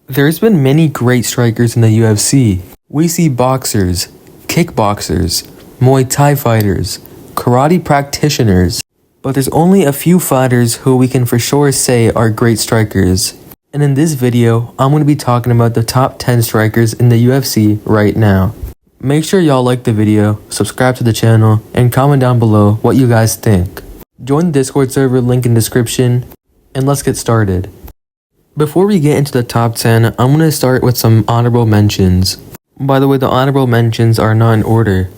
There's been many great strikers in the UFC. We see boxers, kickboxers, Muay Thai fighters, karate practitioners, but there's only a few fighters who we can for sure say are great strikers. And in this video, I'm going to be talking about the top 10 strikers in the UFC right now. Make sure y'all like the video, subscribe to the channel, and comment down below what you guys think. Join the Discord server, link in description, and let's get started. Before we get into the top 10, I'm going to start with some honorable mentions. By the way, the honorable mentions are not in order.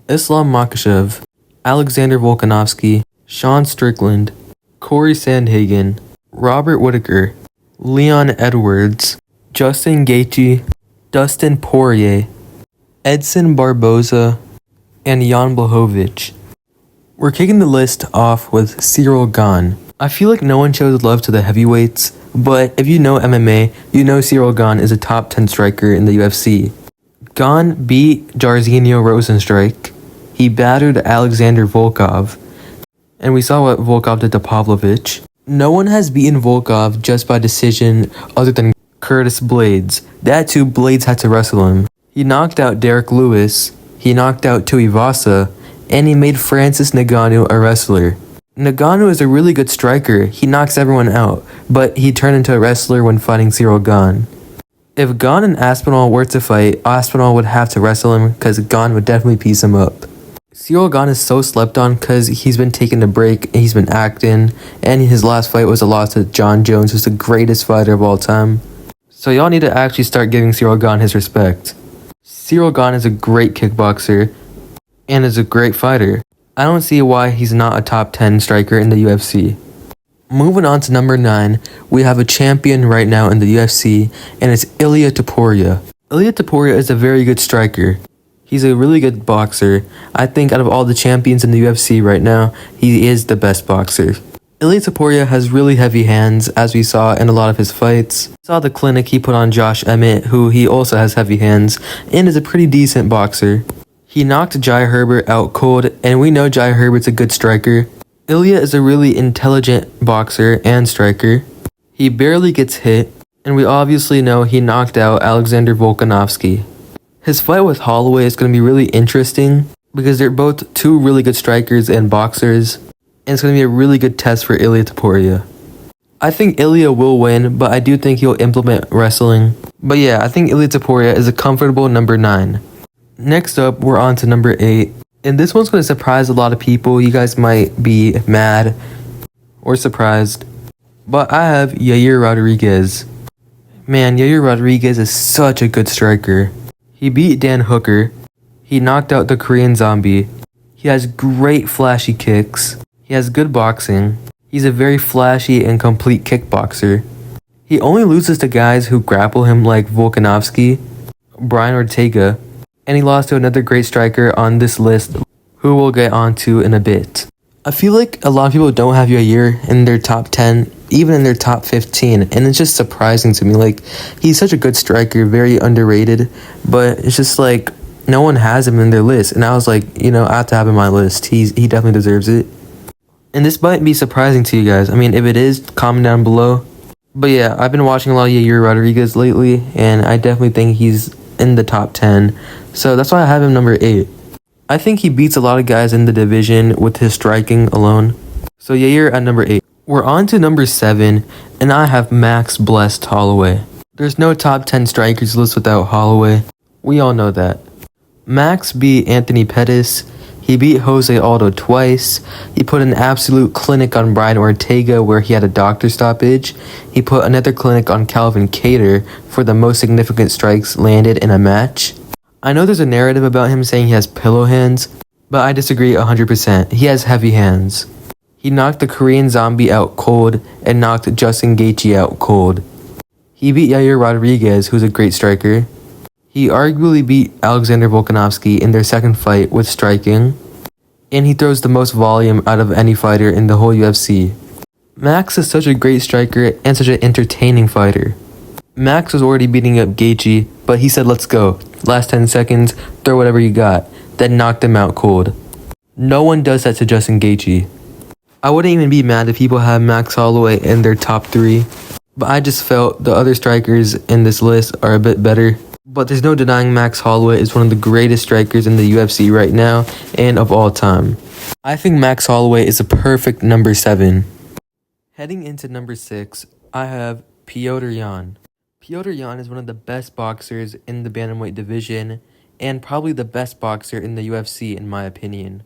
Islam Makhachev, Alexander Volkanovski, Sean Strickland, Corey Sandhagen, Robert Whittaker, Leon Edwards, Justin Gaethje, Dustin Poirier, Edson Barboza, and Jan Blachowicz. We're kicking the list off with Ciryl Gane. I feel like no one shows love to the heavyweights, but if you know MMA, you know Ciryl Gane is a top 10 striker in the UFC. Gane beat Jairzinho Rozenstruik. He battered Alexander Volkov. And we saw what Volkov did to Pavlovich. No one has beaten Volkov just by decision other than Curtis Blades. That too, Blades had to wrestle him. He knocked out Derek Lewis, he knocked out Tuivasa, and he made Francis Ngannou a wrestler. Ngannou is a really good striker, he knocks everyone out, but he turned into a wrestler when fighting Ciryl Gane. If Gane and Aspinall were to fight, Aspinall would have to wrestle him because Gane would definitely piece him up. Ciryl Gane is so slept on because he's been taking a break, and he's been acting, and his last fight was a loss to John Jones, who's the greatest fighter of all time. So y'all need to actually start giving Ciryl Gane his respect. Ciryl Gane is a great kickboxer, and is a great fighter. I don't see why he's not a top 10 striker in the UFC. Moving on to number 9, we have a champion right now in the UFC, and it's Ilia Topuria. Ilia Topuria is a very good striker. He's a really good boxer. I think out of all the champions in the UFC right now, he is the best boxer. Ilia Topuria has really heavy hands, as we saw in a lot of his fights. We saw the clinic he put on Josh Emmett, who he also has heavy hands, and is a pretty decent boxer. He knocked Jai Herbert out cold, and we know Jai Herbert's a good striker. Ilia is a really intelligent boxer and striker. He barely gets hit, and we obviously know he knocked out Alexander Volkanovski. His fight with Holloway is going to be really interesting because they're both two really good strikers and boxers, and it's going to be a really good test for Ilia Topuria. I think Ilia will win, but I do think he'll implement wrestling. But yeah, I think Ilia Topuria is a comfortable number 9. Next up, we're on to number 8. And this one's going to surprise a lot of people. You guys might be mad or surprised. But I have Yair Rodriguez. Man, Yair Rodriguez is such a good striker. He beat Dan Hooker. He knocked out the Korean Zombie. He has great flashy kicks. He has good boxing. He's a very flashy and complete kickboxer. He only loses to guys who grapple him like Volkanovski, Brian Ortega, and he lost to another great striker on this list, who we'll get onto in a bit. I feel like a lot of people don't have Yair in their top 10, even in their top 15, and it's just surprising to me. Like, he's such a good striker, very underrated, but it's just like, no one has him in their list, and I was like, I have to have him on my list. He definitely deserves it. And this might be surprising to you guys. I mean, if it is, comment down below. But yeah, I've been watching a lot of Yair Rodriguez lately, and I definitely think he's in the top 10. So that's why I have him number 8. I think he beats a lot of guys in the division with his striking alone. So Yair at number 8. We're on to number 7, and I have Max Blessed Holloway. There's no top 10 strikers list without Holloway. We all know that. Max beat Anthony Pettis. He beat Jose Aldo twice. He put an absolute clinic on Brian Ortega where he had a doctor stoppage. He put another clinic on Calvin Kattar for the most significant strikes landed in a match. I know there's a narrative about him saying he has pillow hands, but I disagree 100%. He has heavy hands. He knocked the Korean Zombie out cold and knocked Justin Gaethje out cold. He beat Yair Rodriguez, who's a great striker. He arguably beat Alexander Volkanovski in their second fight with striking, and he throws the most volume out of any fighter in the whole UFC. Max is such a great striker and such an entertaining fighter. Max was already beating up Gaethje, but he said, let's go. Last 10 seconds, throw whatever you got. Then knocked him out cold. No one does that to Justin Gaethje. I wouldn't even be mad if people have Max Holloway in their top 3. but I just felt the other strikers in this list are a bit better. But there's no denying Max Holloway is one of the greatest strikers in the UFC right now and of all time. I think Max Holloway is a perfect number 7. Heading into number 6, I have Petr Yan. Petr Yan is one of the best boxers in the bantamweight division and probably the best boxer in the UFC in my opinion.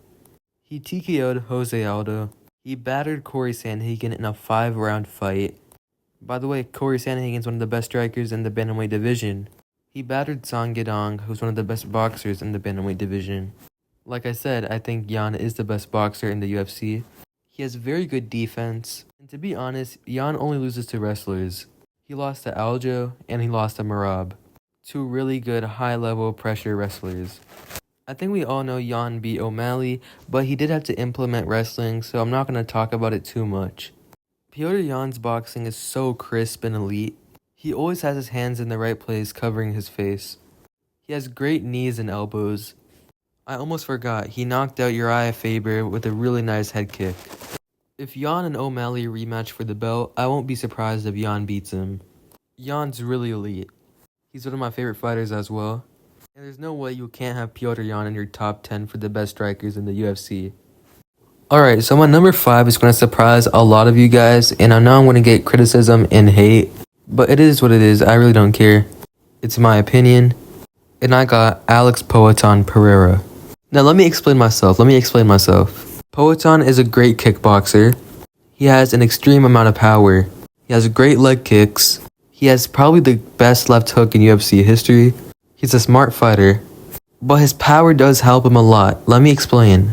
He TKO'd Jose Aldo. He battered Corey Sandhagen in a 5-round fight. By the way, Corey Sandhagen is one of the best strikers in the bantamweight division. He battered Song Yadong, who's one of the best boxers in the bantamweight division. Like I said, I think Yan is the best boxer in the UFC. He has very good defense. And to be honest, Yan only loses to wrestlers. He lost to Aljo and he lost to Merab. 2 really good high-level pressure wrestlers. I think we all know Yan beat O'Malley, but he did have to implement wrestling, so I'm not going to talk about it too much. Petr Yan's boxing is so crisp and elite. He always has his hands in the right place covering his face. He has great knees and elbows. I almost forgot, he knocked out Uriah Faber with a really nice head kick. If Yan and O'Malley rematch for the belt, I won't be surprised if Yan beats him. Yan's really elite. He's one of my favorite fighters as well. And there's no way you can't have Petr Yan in your top 10 for the best strikers in the UFC. Alright, so my number 5 is going to surprise a lot of you guys, and I know I'm going to get criticism and hate. But it is what it is, I really don't care. It's my opinion. And I got Alex Poatan Pereira. Now let me explain myself. Poatan is a great kickboxer. He has an extreme amount of power. He has great leg kicks. He has probably the best left hook in UFC history. He's a smart fighter. But his power does help him a lot. Let me explain.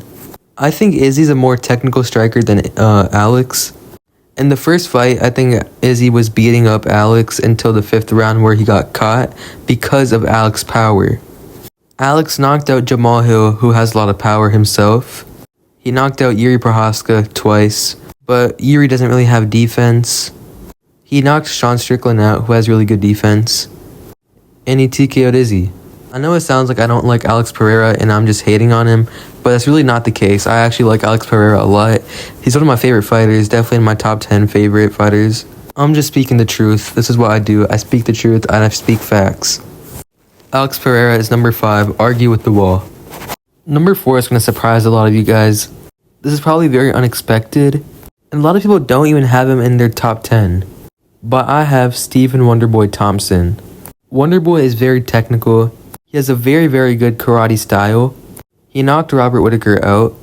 I think Izzy's a more technical striker than Alex. In the first fight, I think Izzy was beating up Alex until the 5th round where he got caught because of Alex's power. Alex knocked out Jamal Hill, who has a lot of power himself. He knocked out Yuri Prohaska twice, but Yuri doesn't really have defense. He knocked Sean Strickland out, who has really good defense. And he TKO'd Izzy. I know it sounds like I don't like Alex Pereira and I'm just hating on him, but that's really not the case. I actually like Alex Pereira a lot. He's one of my favorite fighters, definitely in my top 10 favorite fighters. I'm just speaking the truth. This is what I do. I speak the truth and I speak facts. Alex Pereira is number 5, argue with the wall. Number 4 is going to surprise a lot of you guys. This is probably very unexpected, and a lot of people don't even have him in their top 10. But I have Stephen Wonderboy Thompson. Wonderboy is very technical. He has a very, very good karate style. He knocked Robert Whittaker out.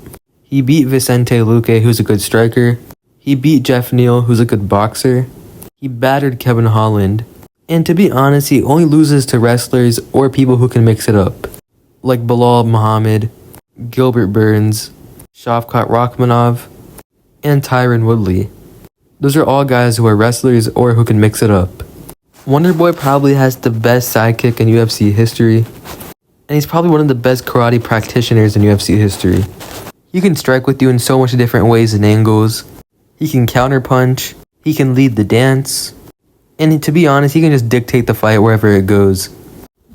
He beat Vicente Luque, who's a good striker. He beat Jeff Neal, who's a good boxer. He battered Kevin Holland. And to be honest, he only loses to wrestlers or people who can mix it up. Like Bilal Muhammad, Gilbert Burns, Shavkat Rakhmonov, and Tyron Woodley. Those are all guys who are wrestlers or who can mix it up. Wonderboy probably has the best sidekick in UFC history, and he's probably one of the best karate practitioners in UFC history. He can strike with you in so much different ways and angles. He can counterpunch, he can lead the dance, and to be honest, he can just dictate the fight wherever it goes.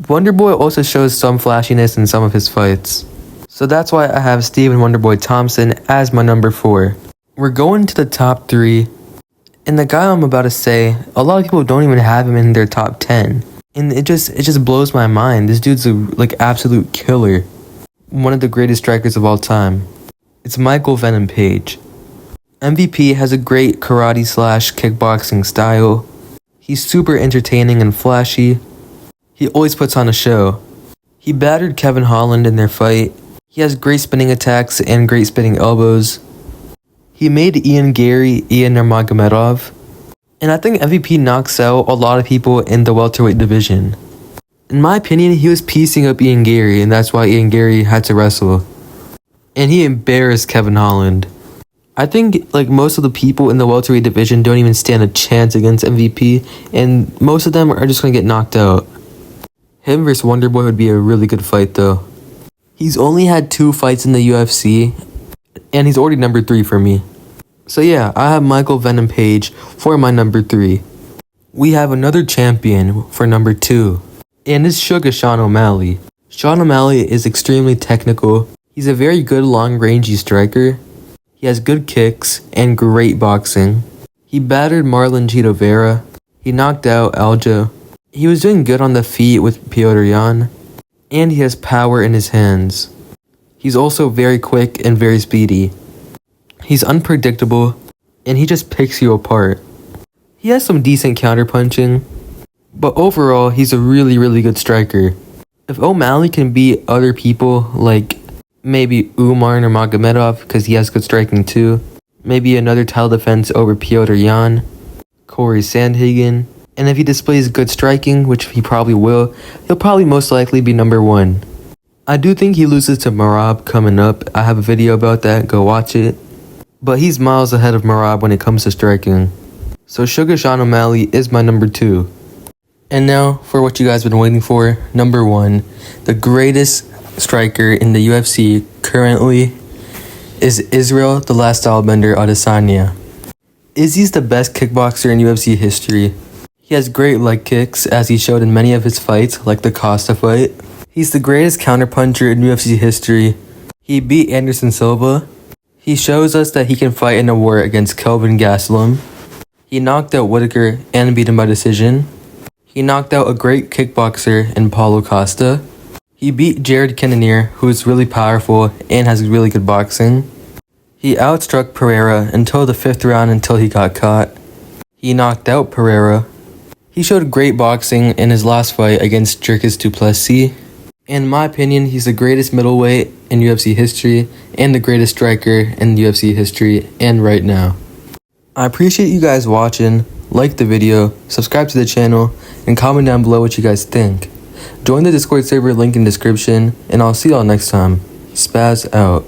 Wonderboy also shows some flashiness in some of his fights. So that's why I have Stephen Wonderboy Thompson as my number 4. We're going to the top 3. And the guy I'm about to say, a lot of people don't even have him in their top 10. And it just blows my mind. This dude's a absolute killer. One of the greatest strikers of all time. It's Michael Venom Page. MVP has a great karate/kickboxing style. He's super entertaining and flashy. He always puts on a show. He battered Kevin Holland in their fight. He has great spinning attacks and great spinning elbows. He made Ian Nurmagomedov. And I think MVP knocks out a lot of people in the welterweight division. In my opinion, he was piecing up Ian Gary, and that's why Ian Gary had to wrestle. And he embarrassed Kevin Holland. I think most of the people in the welterweight division don't even stand a chance against MVP, and most of them are just going to get knocked out. Him versus Wonderboy would be a really good fight though. He's only had 2 fights in the UFC, and he's already number 3 for me. So yeah, I have Michael Venom Page for my number 3. We have another champion for number 2, and it's Sugar Sean O'Malley. Sean O'Malley is extremely technical. He's a very good long-rangey striker. He has good kicks and great boxing. He battered Marlon Chito Vera. He knocked out Aljo. He was doing good on the feet with Petr Yan, and he has power in his hands. He's also very quick and very speedy. He's unpredictable, and he just picks you apart. He has some decent counterpunching, but overall, he's a really, really good striker. If O'Malley can beat other people like maybe Umar or Magomedov, because he has good striking too, maybe another title defense over Petr Yan, Corey Sandhagen, and if he displays good striking, which he probably will, he'll probably most likely be number 1. I do think he loses to Merab coming up. I have a video about that, go watch it. But he's miles ahead of Merab when it comes to striking. So Sugar Sean O'Malley is my number 2. And now for what you guys been waiting for, number 1. The greatest striker in the UFC currently is Israel the Last Stylebender Adesanya. Izzy's the best kickboxer in UFC history. He has great leg kicks, as he showed in many of his fights, like the Costa fight. He's the greatest counterpuncher in UFC history. He beat Anderson Silva. He shows us that he can fight in a war against Kelvin Gastelum. He knocked out Whitaker and beat him by decision. He knocked out a great kickboxer in Paulo Costa. He beat Jared Cannonier, who is really powerful and has really good boxing. He outstruck Pereira until the 5th round until he got caught. He knocked out Pereira. He showed great boxing in his last fight against Dricus du Plessis. In my opinion, he's the greatest middleweight in UFC history and the greatest striker in UFC history and right now. I appreciate you guys watching. Like the video, subscribe to the channel, and comment down below what you guys think. Join the Discord server link in description, and I'll see y'all next time. Spaz out.